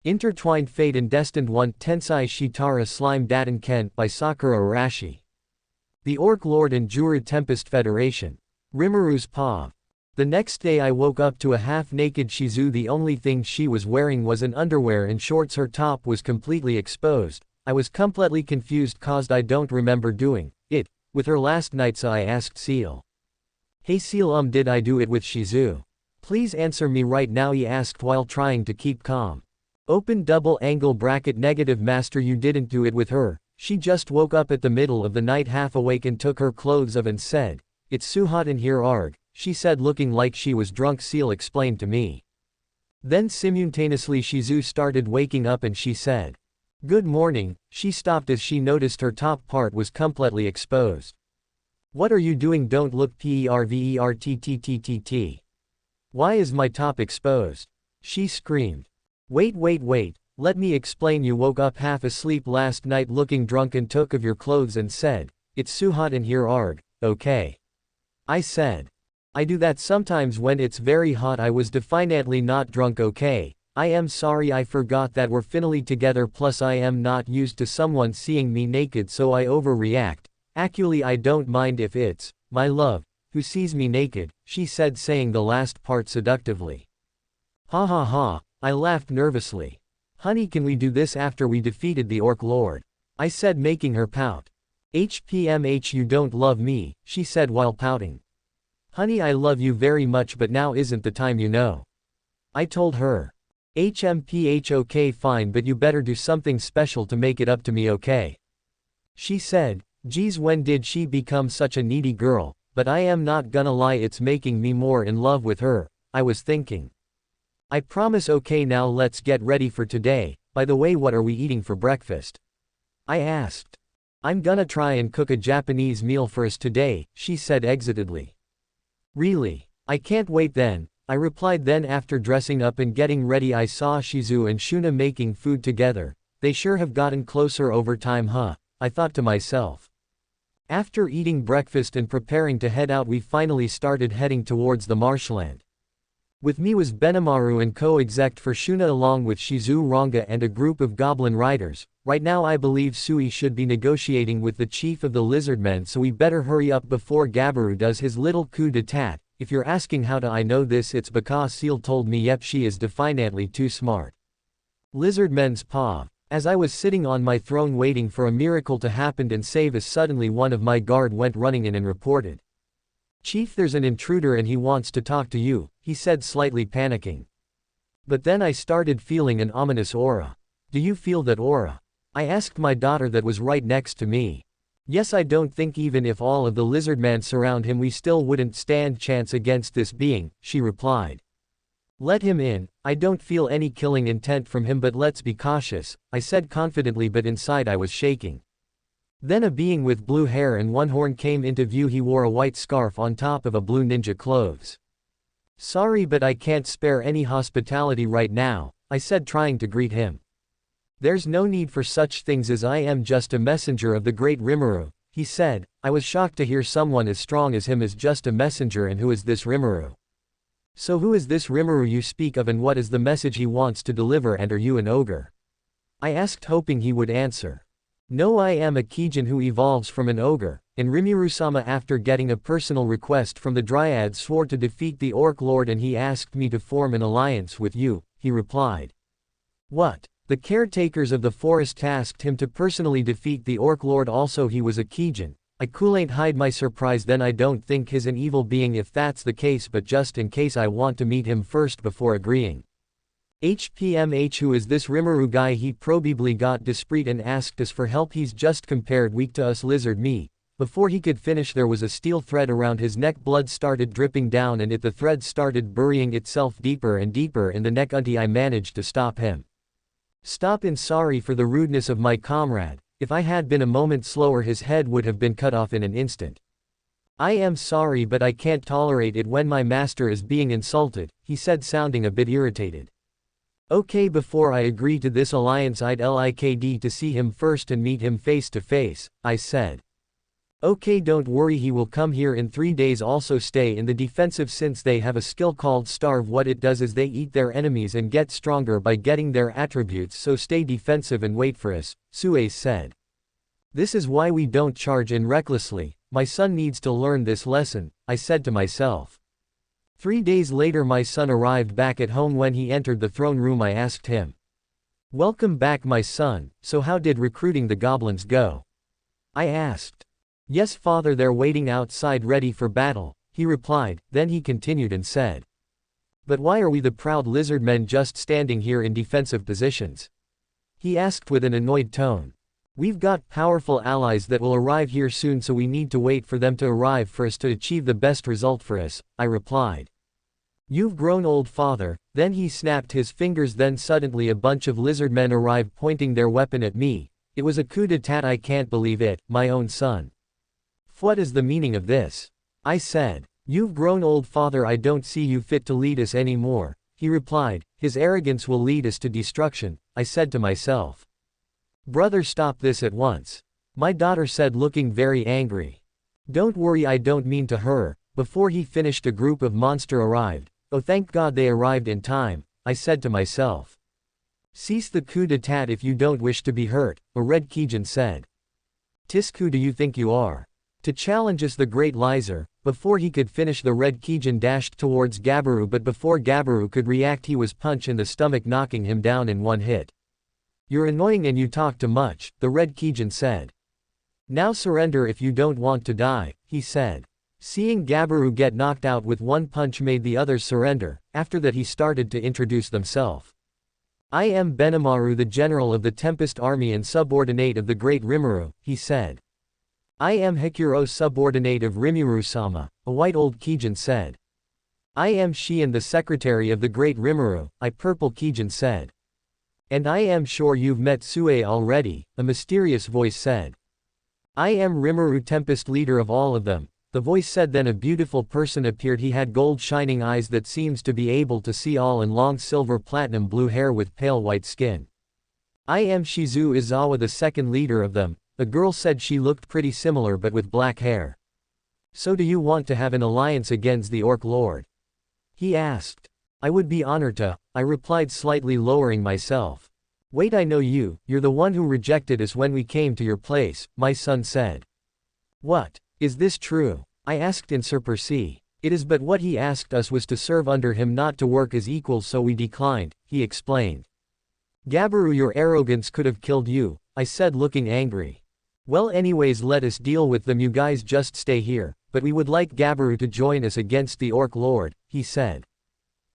Intertwined Fate and Destined 1 Tensai Shitara Slime Daten Ken by Sakura-Arashi. The Orc Lord and Juru Tempest Federation. Rimuru's POV. The next day I woke up to a half-naked Shizu. The only thing she was wearing was an underwear and shorts. Her top was completely exposed. I was completely confused cause I don't remember doing it with her last night, so I asked Seal. Hey Seal, did I do it with Shizu? Please answer me right now, he asked while trying to keep calm. Open double angle bracket negative master, you didn't do it with her. She just woke up at the middle of the night half awake and took her clothes off and said, "It's so hot in here arg," she said looking like she was drunk, Seal explained to me. Then simultaneously Shizu started waking up and she said, "Good morning." She stopped as she noticed her top part was completely exposed. "What are you doing? Don't look perverttt. Why is my top exposed?" she screamed. Wait, let me explain. You woke up half asleep last night looking drunk and took off your clothes and said, "It's so hot in here arg, okay?" I said, "I do that sometimes when it's very hot." I was definitely not drunk, okay? I am sorry, I forgot that we're finally together, plus I am not used to someone seeing me naked, so I overreact. Actually I don't mind if it's my love who sees me naked, she said, saying the last part seductively. Ha ha ha. I laughed nervously. Honey, can we do this after we defeated the Orc Lord? I said, making her pout. HPMH, you don't love me, she said while pouting. Honey, I love you very much, but now isn't the time, you know. I told her. HMPH, okay fine, but you better do something special to make it up to me, okay? She said, geez, when did she become such a needy girl? But I am not gonna lie, it's making me more in love with her, I was thinking. I promise, okay, now let's get ready for today. By the way, what are we eating for breakfast? I asked. I'm gonna try and cook a Japanese meal for us today, she said excitedly. Really? I can't wait then, I replied. Then after dressing up and getting ready I saw Shizu and Shuna making food together. They sure have gotten closer over time, huh? I thought to myself. After eating breakfast and preparing to head out, we finally started heading towards the marshland. With me was Benimaru and co-exec for Shuna along with Shizu, Ranga and a group of goblin riders. Right now I believe Sui should be negotiating with the chief of the lizardmen, so we better hurry up before Gabiru does his little coup d'etat. If you're asking how do I know this, it's because Seal told me. Yep, she is definitely too smart. Lizardmen's POV. As I was sitting on my throne waiting for a miracle to happen and save us, suddenly one of my guard went running in and reported. Chief, there's an intruder and he wants to talk to you, he said, slightly panicking. But then I started feeling an ominous aura. Do you feel that aura? I asked my daughter that was right next to me. Yes, I don't think even if all of the lizardmen surround him we still wouldn't stand chance against this being, she replied. Let him in, I don't feel any killing intent from him, but let's be cautious, I said confidently, but inside I was shaking. Then a being with blue hair and one horn came into view. He wore a white scarf on top of a blue ninja clothes. Sorry, but I can't spare any hospitality right now, I said, trying to greet him. There's no need for such things, as I am just a messenger of the great Rimuru, he said. I was shocked to hear someone as strong as him is just a messenger. And who is this Rimuru? So who is this Rimuru you speak of, and what is the message he wants to deliver, and are you an ogre? I asked, hoping he would answer. No, I am a Kijin who evolves from an ogre, and Rimuru-sama, after getting a personal request from the Dryad, swore to defeat the Orc Lord, and he asked me to form an alliance with you, he replied. What? The caretakers of the forest tasked him to personally defeat the Orc Lord, also he was a Kijin. I couldn't hide my surprise. Then I don't think he's an evil being if that's the case, but just in case I want to meet him first before agreeing. HPMH, who is this Rimuru guy? He probably got desperate and asked us for help. He's just compared weak to us lizard me. Before he could finish there was a steel thread around his neck. Blood started dripping down and the thread started burying itself deeper and deeper in the neck until I managed to stop him. Stop, and sorry for the rudeness of my comrade. If I had been a moment slower his head would have been cut off in an instant. I am sorry, but I can't tolerate it when my master is being insulted, he said, sounding a bit irritated. Okay, before I agree to this alliance I'd like to see him first and meet him face to face, I said. Okay, don't worry, he will come here in 3 days. Also stay in the defensive since they have a skill called starve. What it does is they eat their enemies and get stronger by getting their attributes, so stay defensive and wait for us, Sue said. This is why we don't charge in recklessly. My son needs to learn this lesson, I said to myself. 3 days later my son arrived back at home. When he entered the throne room I asked him, "Welcome back my son, so how did recruiting the goblins go?" I asked. "Yes father, they're waiting outside ready for battle," he replied. Then he continued and said, "But why are we the proud lizard men just standing here in defensive positions?" He asked with an annoyed tone. "We've got powerful allies that will arrive here soon, so we need to wait for them to arrive for us to achieve the best result for us," I replied. "You've grown old father." Then he snapped his fingers. Then suddenly a bunch of lizard men arrived pointing their weapon at me. It was a coup d'etat. I can't believe it, my own son. "What is the meaning of this?" I said. "You've grown old father, I don't see you fit to lead us anymore," he replied. "His arrogance will lead us to destruction," I said to myself. "Brother, stop this at once," my daughter said, looking very angry. "Don't worry, I don't mean to her." Before he finished a group of monster arrived. "Oh thank God they arrived in time," I said to myself. "Cease the coup d'etat if you don't wish to be hurt," a red Kijin said. "Tisk, who do you think you are to challenge us, the great Lizer?" Before he could finish the red Kijin dashed towards Gabaru, but before Gabaru could react he was punched in the stomach, knocking him down in one hit. "You're annoying and you talk too much," the red Kijin said. "Now surrender if you don't want to die," he said. Seeing Gabaru get knocked out with one punch made the others surrender. After that he started to introduce themselves. "I am Benimaru, the general of the Tempest Army and subordinate of the great Rimuru," he said. "I am Hikuro, subordinate of Rimuru-sama," a white old Kijin said. "I am Shion, the secretary of the great Rimuru," a purple Kijin said. "And I am sure you've met Sue already," a mysterious voice said. "I am Rimuru, Tempest leader of all of them," the voice said. Then a beautiful person appeared. He had gold shining eyes that seems to be able to see all, and long silver platinum blue hair with pale white skin. "I am Shizu Izawa, the second leader of them," the girl said. She looked pretty similar but with black hair. "So do you want to have an alliance against the Orc Lord?" he asked. "I would be honored to," I replied, slightly lowering myself. "Wait, I know you, you're the one who rejected us when we came to your place," my son said. "What? Is this true?" I asked in surprise. "It is, but what he asked us was to serve under him, not to work as equals, so we declined," he explained. "Gabaru, your arrogance could have killed you," I said, looking angry. "Well, anyways, let us deal with them. You guys just stay here, but we would like Gabaru to join us against the Orc Lord," he said.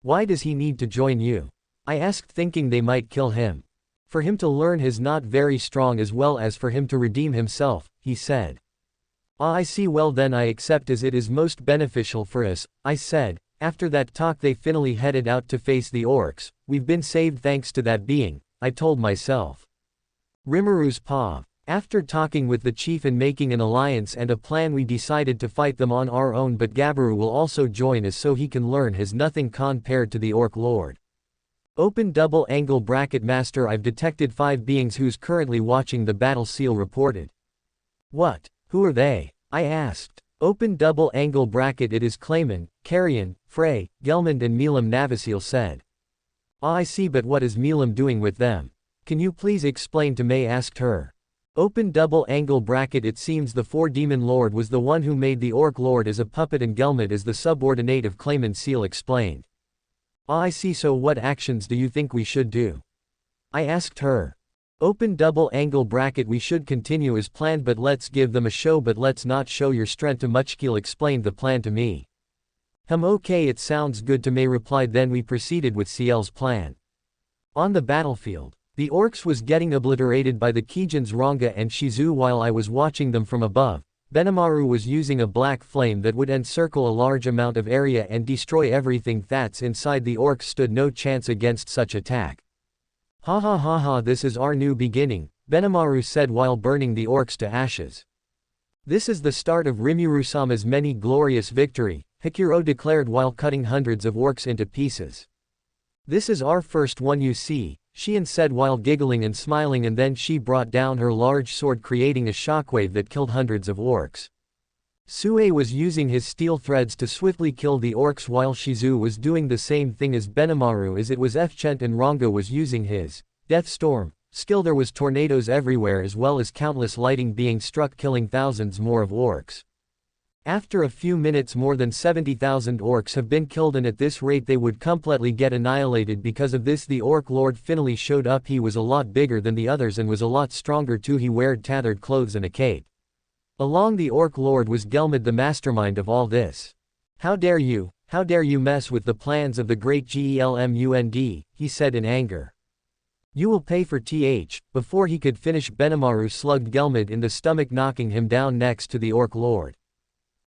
"Why does he need to join you?" I asked, thinking they might kill him. "For him to learn his not very strong, as well as for him to redeem himself," he said. "Ah, I see. Well then I accept, as it is most beneficial for us," I said. After that talk they finally headed out to face the orcs. "We've been saved thanks to that being," I told myself. Rimuru's paw. After talking with the chief and making an alliance and a plan, we decided to fight them on our own, but Gabaru will also join us so he can learn his nothing compared to the Orc Lord. Open double angle bracket master. I've detected 5 beings who's currently watching the battle, Seal reported. "What? Who are they?" I asked. Open double angle bracket. "It is Clayman, Carrion, Frey, Gelmond and Milam," Navasil said. "Ah, I see, but what is Milam doing with them? Can you please explain to May?" asked her. Open double angle bracket. "It seems the 4-demon lord was the one who made the Orc Lord as a puppet and Gelmond is the subordinate of Clayman," Seal explained. "Ah, I see, so what actions do you think we should do?" I asked her. Open double angle bracket. "We should continue as planned, but let's give them a show, but let's not show your strength too much." Keel explained the plan to me. Okay, it sounds good to me," replied. Then we proceeded with Ciel's plan. On the battlefield, the orcs was getting obliterated by the Kijins Ranga and Shizu while I was watching them from above. Benimaru was using a black flame that would encircle a large amount of area and destroy everything that's inside. The orcs stood no chance against such attack. "Ha ha ha ha, this is our new beginning," Benimaru said while burning the orcs to ashes. "This is the start of Rimuru-sama's many glorious victory," Hikuro declared while cutting hundreds of orcs into pieces. "This is our first one, you see," Shion said while giggling and smiling, and then she brought down her large sword, creating a shockwave that killed hundreds of orcs. Sue was using his steel threads to swiftly kill the orcs while Shizu was doing the same thing as Benimaru as it was Fchent and Rongo was using his Death Storm skill. There was tornadoes everywhere as well as countless lightning being struck killing thousands more of orcs. After a few minutes more than 70,000 orcs have been killed, and at this rate they would completely get annihilated. Because of this the orc lord finally showed up. He was a lot bigger than the others and was a lot stronger too. He wore tattered clothes and a cape. Along the orc lord was Gelmid, the mastermind of all this. How dare you mess with the plans of the great Gelmund, he said in anger. You will pay for th. Before he could finish, Benimaru slugged Gelmid in the stomach, knocking him down next to the orc lord.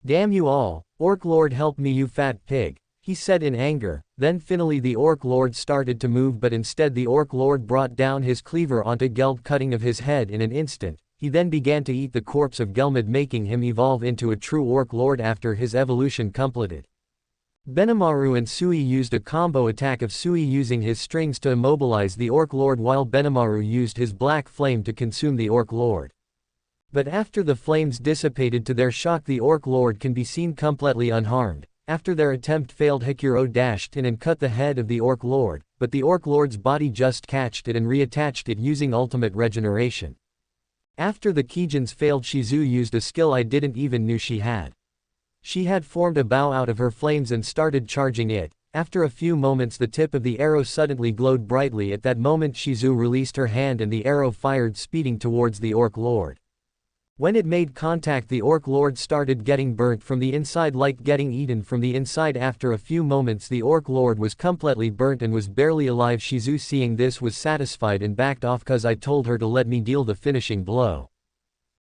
Damn you all, orc lord, help me you fat pig, he said in anger. Then finally the orc lord started to move, but instead the orc lord brought down his cleaver onto Gelb, cutting of his head in an instant. He then began to eat the corpse of Gelmid, making him evolve into a true orc lord after his evolution completed. Benimaru and Sui used a combo attack of Sui using his strings to immobilize the orc lord while Benimaru used his black flame to consume the orc lord. But after the flames dissipated, to their shock the orc lord can be seen completely unharmed. After their attempt failed, Hikuro dashed in and cut the head of the orc lord, but the orc lord's body just catched it and reattached it using ultimate regeneration. After the Kijins failed, Shizu used a skill I didn't even knew she had. She had formed a bow out of her flames and started charging it. After a few moments the tip of the arrow suddenly glowed brightly. At that moment Shizu released her hand and the arrow fired, speeding towards the orc lord. When it made contact, the orc lord started getting burnt from the inside like getting eaten from the inside. After a few moments the orc lord was completely burnt and was barely alive. Shizu, seeing this, was satisfied and backed off cause I told her to let me deal the finishing blow.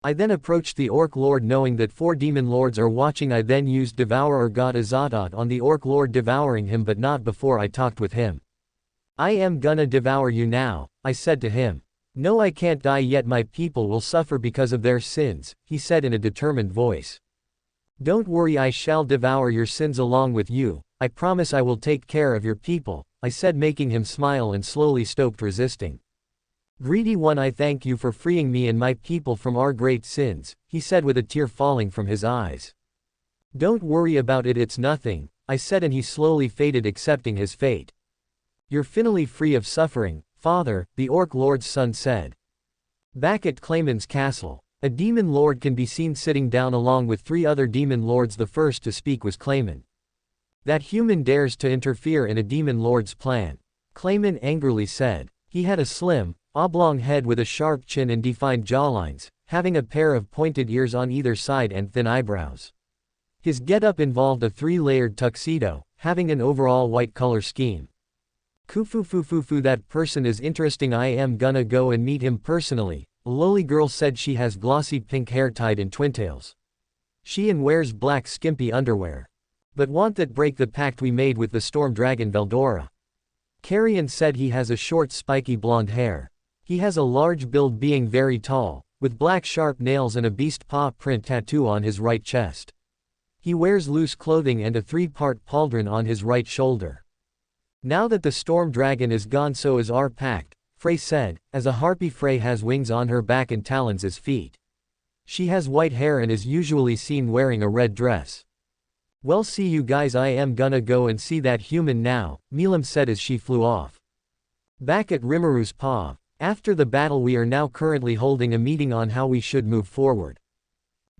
I then approached the orc lord knowing that 4 demon lords are watching. I then used Devourer God Azadat on the orc lord, devouring him, but not before I talked with him. I am gonna devour you now, I said to him. No, I can't die yet, my people will suffer because of their sins, he said in a determined voice. Don't worry, I shall devour your sins along with you. I promise I will take care of your people, I said, making him smile and slowly stopped resisting. Greedy one, I thank you for freeing me and my people from our great sins, he said with a tear falling from his eyes. Don't worry about it, it's nothing, I said, and he slowly faded, accepting his fate. You're finally free of suffering, Father, the orc lord's son said. Back at Clayman's castle, a demon lord can be seen sitting down along with 3 other demon lords. The first to speak was Clayman. That human dares to interfere in a demon lord's plan, Clayman angrily said. He had a slim, oblong head with a sharp chin and defined jawlines, having a pair of pointed ears on either side and thin eyebrows. His getup involved a 3-layered tuxedo, having an overall white color scheme. Kufufufufu, that person is interesting, I am gonna go and meet him personally, a lowly girl said. She has glossy pink hair tied in twintails. She wears black skimpy underwear. But want that break the pact we made with the storm dragon Veldora. Carrion said he has a short spiky blonde hair. He has a large build, being very tall, with black sharp nails and a beast paw print tattoo on his right chest. He wears loose clothing and a 3-part pauldron on his right shoulder. Now that the storm dragon is gone, so is our pact, Frey said, as a harpy. Frey has wings on her back and talons as feet. She has white hair and is usually seen wearing a red dress. Well, see you guys, I am gonna go and see that human now, Milam said as she flew off. Back at Rimuru's paw, after the battle we are now currently holding a meeting on how we should move forward.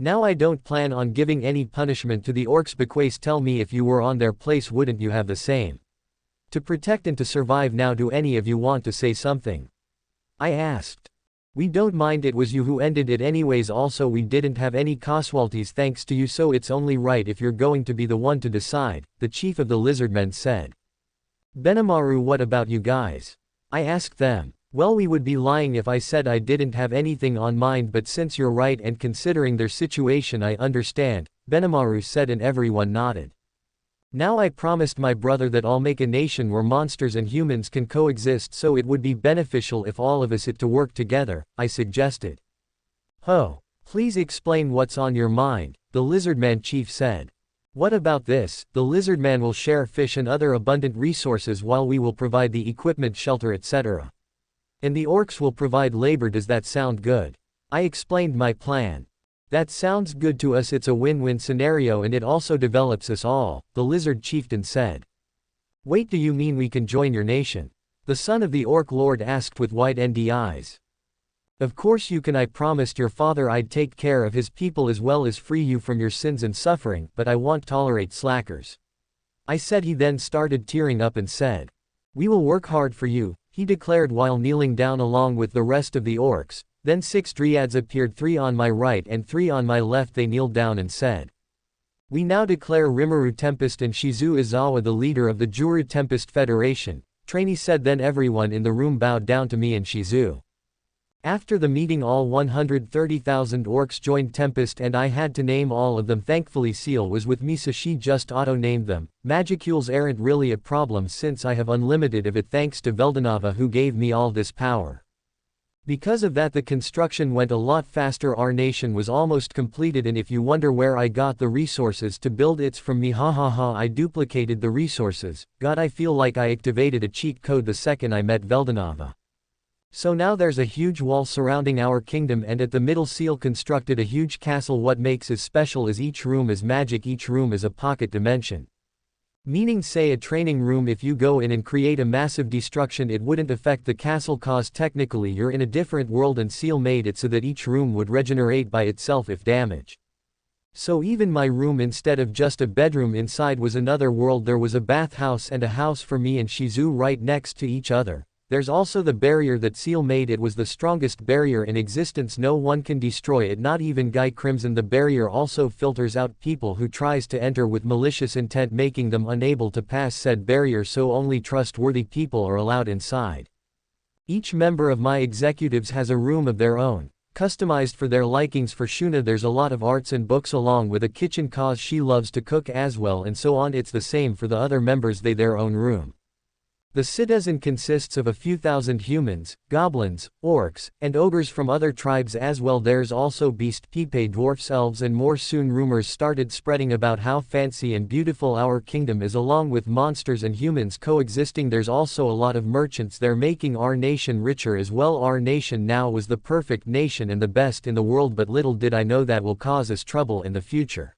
Now I don't plan on giving any punishment to the orcs. Bequace, tell me, if you were on their place wouldn't you have the same? To protect and to survive. Now do any of you want to say something? I asked. We don't mind, it was you who ended it anyways, also we didn't have any casualties thanks to you, so it's only right if you're going to be the one to decide, the chief of the lizardmen said. Benimaru, what about you guys? I asked them. Well, we would be lying if I said I didn't have anything on mind, but since you're right and considering their situation I understand, Benimaru said, and everyone nodded. Now I promised my brother that I'll make a nation where monsters and humans can coexist, so it would be beneficial if all of us had to work together, I suggested. Ho! Please explain what's on your mind, the lizardman chief said. What about this? The lizardman will share fish and other abundant resources while we will provide the equipment, shelter, etc. And the orcs will provide labor. Does that sound good? I explained my plan. That sounds good to us. It's a win-win scenario and it also develops us all, the lizard chieftain said. Wait, do you mean we can join your nation? The son of the orc lord asked with wide-eyed eyes. Of course you can. I promised your father I'd take care of his people as well as free you from your sins and suffering, but I won't tolerate slackers. I said. He then started tearing up and said. We will work hard for you, he declared while kneeling down along with the rest of the orcs. Then 6 dryads appeared, 3 on my right and 3 on my left. They kneeled down and said. We now declare Rimuru Tempest and Shizu Izawa the leader of the Juru Tempest Federation, Trainee said. Then everyone in the room bowed down to me and Shizu. After the meeting all 130,000 orcs joined Tempest and I had to name all of them. Thankfully Seal was with me so she just auto-named them. Magicules aren't really a problem since I have unlimited of it thanks to Veldanava who gave me all this power. Because of that the construction went a lot faster. Our nation was almost completed and if you wonder where I got the resources to build, it's from me. I duplicated the resources. God, I feel like I activated a cheat code the second I met Veldanava. So now there's a huge wall surrounding our kingdom and at the middle Seal constructed a huge castle. What makes it special is each room is magic. Each room is a pocket dimension. Meaning say a training room, if you go in and create a massive destruction it wouldn't affect the castle cause technically you're in a different world and Seal made it so that each room would regenerate by itself if damaged. So even my room instead of just a bedroom inside was another world. There was a bathhouse and a house for me and Shizu right next to each other. There's also the barrier that Seal made. It was the strongest barrier in existence. No one can destroy it, not even Guy Crimson. The barrier also filters out people who tries to enter with malicious intent, making them unable to pass said barrier, so only trustworthy people are allowed inside. Each member of my executives has a room of their own, customized for their likings. For Shuna there's a lot of arts and books along with a kitchen cause she loves to cook as well and so on. It's the same for the other members, they their own room. The citizen consists of a few thousand humans, goblins, orcs, and ogres from other tribes as well. There's also beast people, dwarfs, elves and more. Soon rumors started spreading about how fancy and beautiful our kingdom is along with monsters and humans coexisting. There's also a lot of merchants there making our nation richer as well. Our nation now was the perfect nation and the best in the world, but little did I know that will cause us trouble in the future.